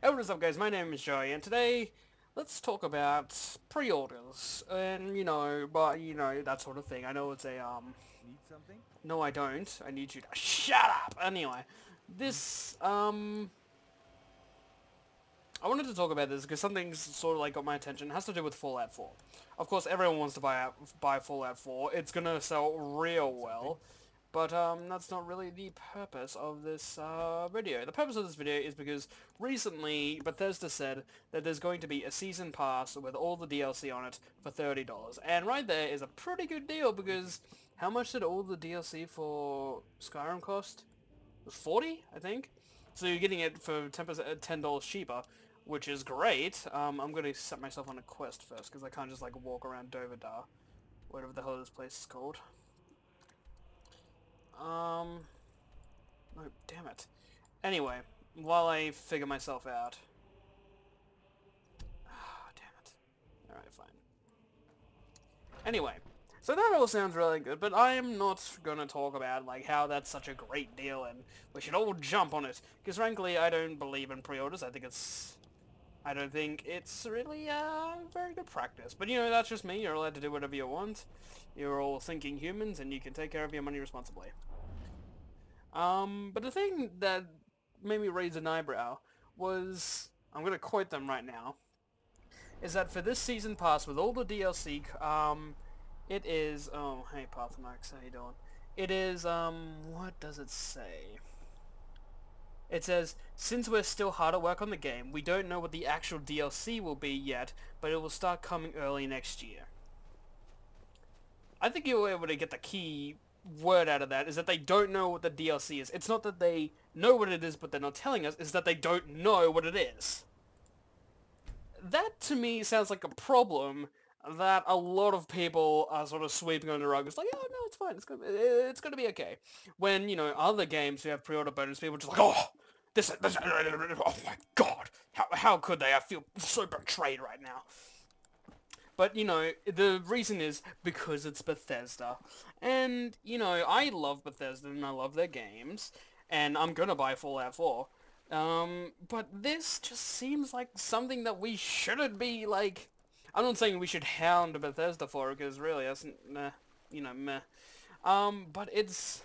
Hey, what is up, guys? My name is Joey, and today let's talk about pre-orders and that sort of thing. I know it's a Need something? no, I don't. I need you to shut up. Anyway, this I wanted to talk about this because something's sort of like got my attention. It has to do with Fallout 4. Of course, everyone wants to buy Fallout 4. It's gonna sell real Need something? well. But that's not really the purpose of this video. The purpose of this video is because recently Bethesda said that there's going to be a season pass with all the DLC on it for $30. And right there is a pretty good deal because how much did all the DLC for Skyrim cost? It was 40, I think? So you're getting it for $10 cheaper, which is great. I'm going to set myself on a quest first because I can't just like walk around Dovadar, whatever the hell this place is called. No, damn it. Anyway, while I figure myself out. Ah, damn it. Alright, fine. Anyway, so that all sounds really good, but I am not gonna talk about, like, how that's such a great deal and we should all jump on it. Because frankly, I don't believe in pre-orders. I don't think it's really, very good practice. But, that's just me. You're allowed to do whatever you want. You're all thinking humans, and you can take care of your money responsibly. But the thing that made me raise an eyebrow was, I'm gonna quote them right now, is that for this season pass with all the DLC, it is, oh, hey Parthenax, how you doing? It is, what does it say? It says, since we're still hard at work on the game, we don't know what the actual DLC will be yet, but it will start coming early next year. I think you were able to get the key word out of that is that they don't know what the DLC is. It's not that they know what it is but they're not telling us, it's that they don't know what it is. That to me sounds like a problem that a lot of people are sort of sweeping under the rug. It's like, oh no, it's fine, it's gonna be okay. When, other games who have pre-order bonus, people are just like, oh, this, oh my god, how could they? I feel so betrayed right now. But, the reason is because it's Bethesda. And, I love Bethesda and I love their games. And I'm gonna buy Fallout 4. But this just seems like something that we shouldn't be, like... I'm not saying we should hound Bethesda for it, because really, that's, meh, meh. But it's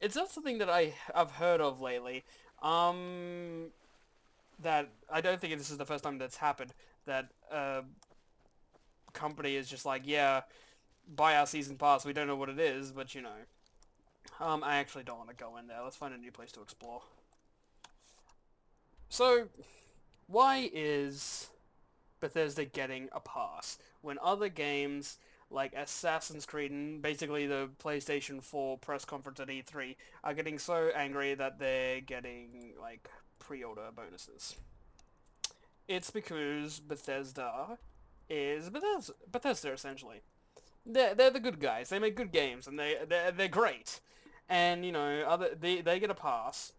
not something that I've heard of lately. That I don't think this is the first time that's happened. That, company is just like, yeah, buy our season pass. We don't know what it is, but I actually don't want to go in there. Let's find a new place to explore. So, why is Bethesda getting a pass when other games like Assassin's Creed and basically the PlayStation 4 press conference at E3 are getting so angry that they're getting like pre-order bonuses? It's because Bethesda is Bethesda essentially. They're the good guys. They make good games and they're great. And they get a pass,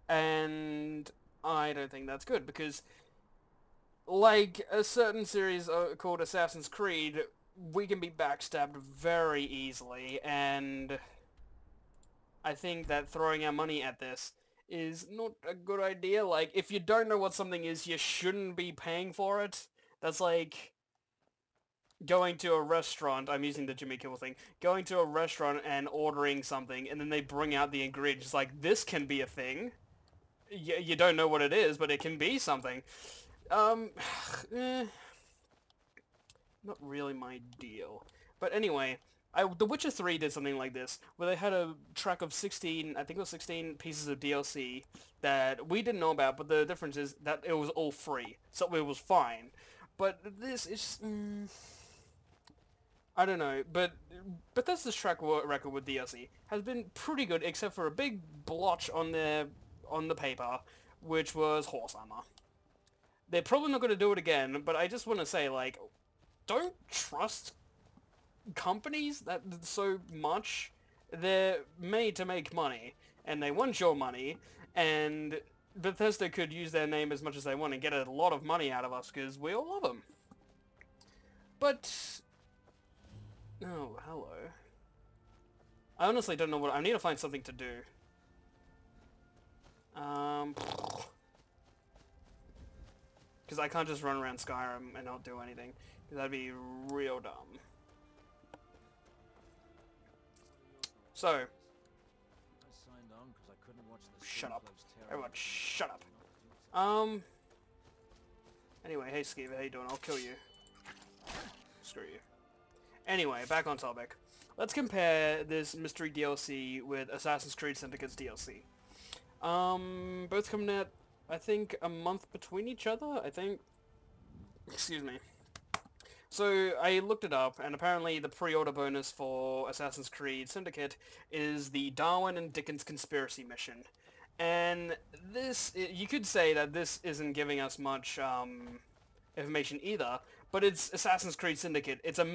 and I don't think that's good because like a certain series called Assassin's Creed, we can be backstabbed very easily, and I think that throwing our money at this is not a good idea. Like, if you don't know what something is, you shouldn't be paying for it. That's like going to a restaurant, I'm using the Jimmy Kimmel thing, going to a restaurant and ordering something, and then they bring out the ingredients, like, this can be a thing. You don't know what it is, but it can be something. Eh, not really my deal. But anyway, The Witcher 3 did something like this, where they had a track of 16, I think it was 16 pieces of DLC that we didn't know about, but the difference is that it was all free, so it was fine. But this is... I don't know, but Bethesda's track record with DLC has been pretty good, except for a big blotch on the paper, which was horse armor. They're probably not going to do it again, but I just want to say, like, don't trust companies that so much. They're made to make money, and they want your money, and Bethesda could use their name as much as they want and get a lot of money out of us, because we all love them. But... oh, hello. I honestly don't know what... I need to find something to do. I can't just run around Skyrim and not do anything. That'd be real dumb. So, shut up. Everyone, shut up. Anyway, hey Skeever, how you doing? I'll kill you. Screw you. Anyway, back on topic. Let's compare this mystery DLC with Assassin's Creed Syndicate's DLC. Both coming out, I think, a month between each other, I think. Excuse me. So, I looked it up, and apparently the pre-order bonus for Assassin's Creed Syndicate is the Darwin and Dickens conspiracy mission. And this, you could say that this isn't giving us much, information either, but it's Assassin's Creed Syndicate. It's a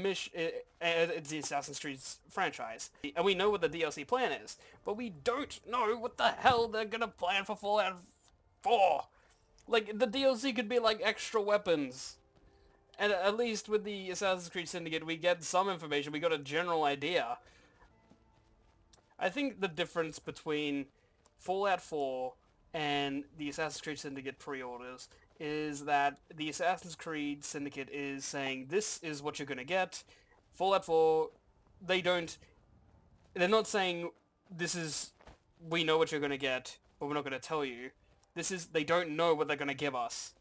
it's the Assassin's Creed franchise. And we know what the DLC plan is, but we don't know what the hell they're gonna plan for Fallout 4. Like, the DLC could be like extra weapons. And at least with the Assassin's Creed Syndicate, we get some information. We got a general idea. I think the difference between Fallout 4 and the Assassin's Creed Syndicate pre-orders is that the Assassin's Creed Syndicate is saying, this is what you're gonna get. Fallout 4, they're not saying, we know what you're gonna get, but we're not gonna tell you. They don't know what they're gonna give us.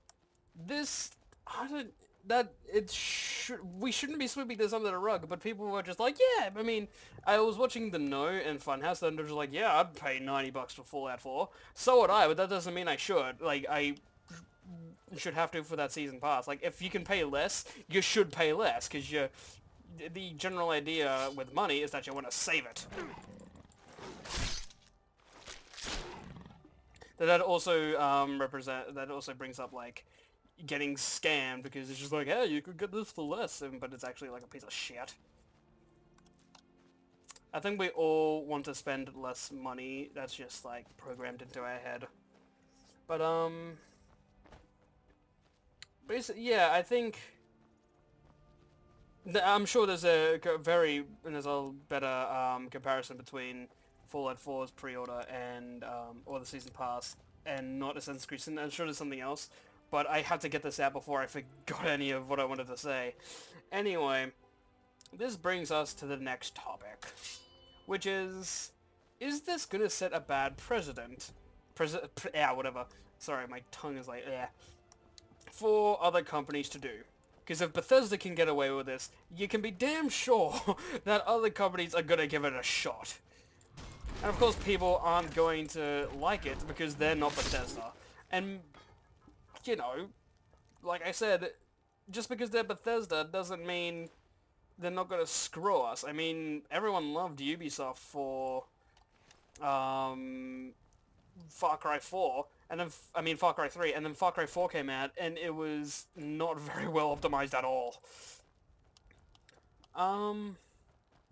We shouldn't be sweeping this under the rug, but people were just like, yeah, I mean, I was watching The Know and Funhouse, and they're just like, yeah, I'd pay $90 for Fallout 4. So would I, but that doesn't mean I should. Like, I should have to for that season pass. Like, if you can pay less, you should pay less, because the general idea with money is that you want to save it. That also brings up, like, getting scammed, because it's just like, hey, you could get this for less, but it's actually like a piece of shit. I think we all want to spend less money. That's just like programmed into our head. But basically, yeah, I think I'm sure there's a better comparison between Fallout 4's pre-order and or the season pass and not Assassin's Creed. I'm sure there's something else. But I had to get this out before I forgot any of what I wanted to say. Anyway, this brings us to the next topic, which is this gonna set a bad precedent? Whatever. Sorry, my tongue is like, for other companies to do. Because if Bethesda can get away with this, you can be damn sure that other companies are gonna give it a shot. And of course people aren't going to like it because they're not Bethesda. And you know, like I said, just because they're Bethesda doesn't mean they're not gonna screw us. I mean, everyone loved Ubisoft for Far Cry 4, and then Far Cry 3, and then Far Cry 4 came out, and it was not very well optimized at all.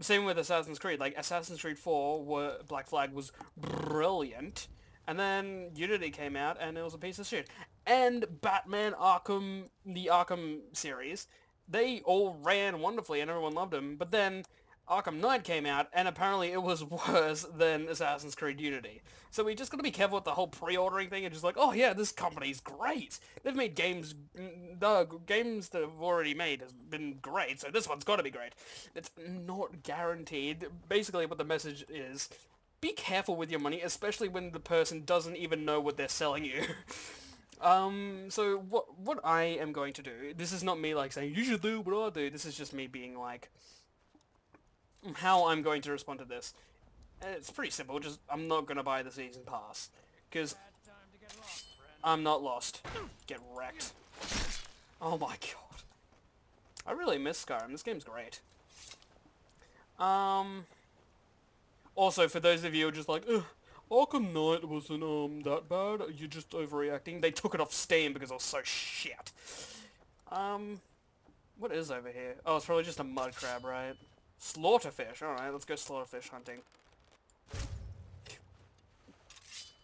Same with Assassin's Creed. Like, Assassin's Creed 4, Black Flag was brilliant, and then Unity came out, and it was a piece of shit. And Batman Arkham, the Arkham series, they all ran wonderfully and everyone loved them. But then Arkham Knight came out and apparently it was worse than Assassin's Creed Unity. So we just gotta be careful with the whole pre-ordering thing and just like, oh yeah, this company's great. They've made games, the games that have already made has been great, so this one's gotta be great. It's not guaranteed. Basically what the message is, be careful with your money, especially when the person doesn't even know what they're selling you. So what I am going to do, this is not me like saying, you should do what I do, this is just me being like, how I'm going to respond to this. It's pretty simple, just, I'm not gonna buy the season pass, because I'm not lost. Get wrecked. Oh my god. I really miss Skyrim, this game's great. Also, for those of you who are just like, ugh, Arkham Knight wasn't that bad, you're just overreacting. They took it off Steam because it was so shit. What is over here? Oh, it's probably just a mud crab, right? Slaughterfish, alright, let's go slaughterfish hunting.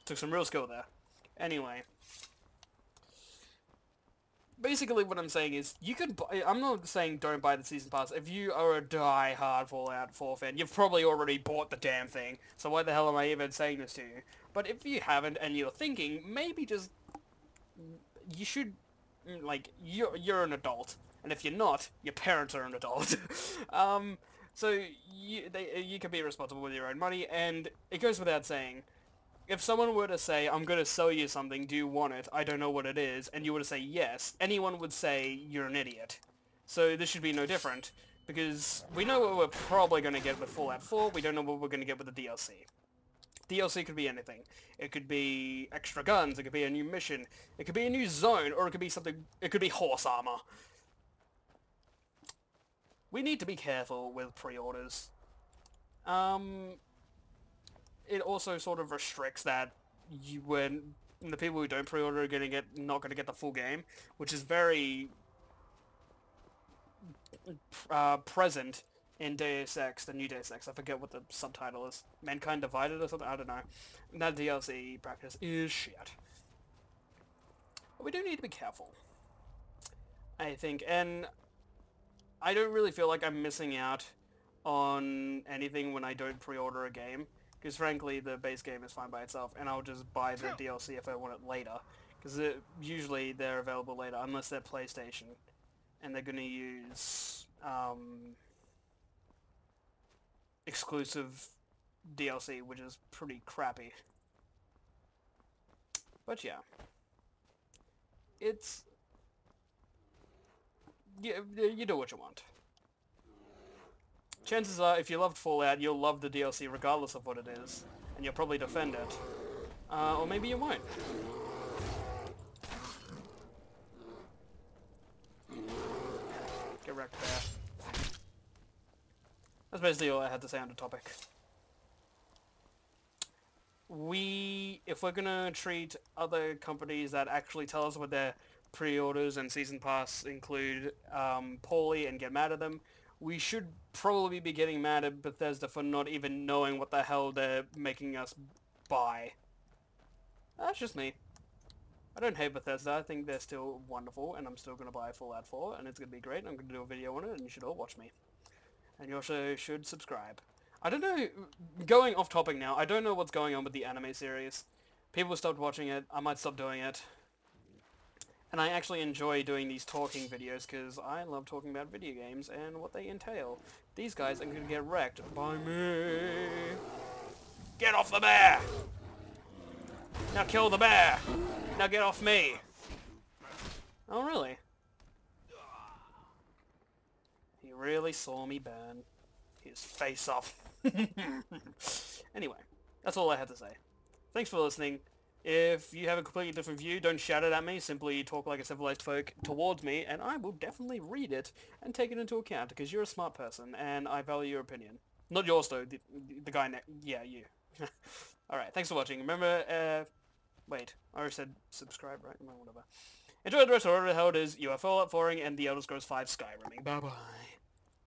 Took some real skill there. Anyway. Basically what I'm saying is, you could buy, I'm not saying don't buy the season pass. If you are a die-hard Fallout 4 fan, you've probably already bought the damn thing, so why the hell am I even saying this to you? But if you haven't and you're thinking, maybe just, you should Like, you're an adult. And if you're not, your parents are an adult. So you can be responsible with your own money, and it goes without saying, if someone were to say, I'm going to sell you something, do you want it? I don't know what it is, and you were to say yes, anyone would say you're an idiot. So this should be no different, because we know what we're probably going to get with Fallout 4, we don't know what we're going to get with the DLC. DLC could be anything. It could be extra guns, it could be a new mission, it could be a new zone, or it could be something, it could be horse armor. We need to be careful with pre-orders. It also sort of restricts that the people who don't pre-order are not gonna get the full game, which is very present in Deus Ex, the new Deus Ex. I forget what the subtitle is. Mankind Divided or something? I don't know. And that DLC practice is shit. But we do need to be careful, I think, and I don't really feel like I'm missing out on anything when I don't pre-order a game. Because frankly, the base game is fine by itself, and I'll just buy the DLC if I want it later. Because usually they're available later, unless they're PlayStation. And they're going to use exclusive DLC, which is pretty crappy. But yeah. It's... you do what you want. Chances are, if you loved Fallout, you'll love the DLC regardless of what it is, and you'll probably defend it. Or maybe you won't. Get wrecked there. That's basically all I had to say on the topic. If we're gonna treat other companies that actually tell us what their pre-orders and season pass include poorly and get mad at them, we should probably be getting mad at Bethesda for not even knowing what the hell they're making us buy. That's just me. I don't hate Bethesda. I think they're still wonderful, and I'm still going to buy Fallout 4, and it's going to be great, and I'm going to do a video on it, and you should all watch me. And you also should subscribe. I don't know, going off topic now, I don't know what's going on with the anime series. People stopped watching it. I might stop doing it. And I actually enjoy doing these talking videos because I love talking about video games and what they entail. These guys are going to get wrecked by me. Get off the bear! Now kill the bear! Now get off me! Oh, really? He really saw me burn his face off. Anyway, that's all I had to say. Thanks for listening. If you have a completely different view, don't shout it at me. Simply talk like a civilized folk towards me, and I will definitely read it and take it into account, because you're a smart person, and I value your opinion. Not yours, though. The guy next... Yeah, you. Alright, thanks for watching. Remember, wait. I already said subscribe, right? Well, whatever. Enjoy the rest of whatever the hell it is. You are Fallout 4ing and the Elder Scrolls 5 Skyriming. Bye-bye.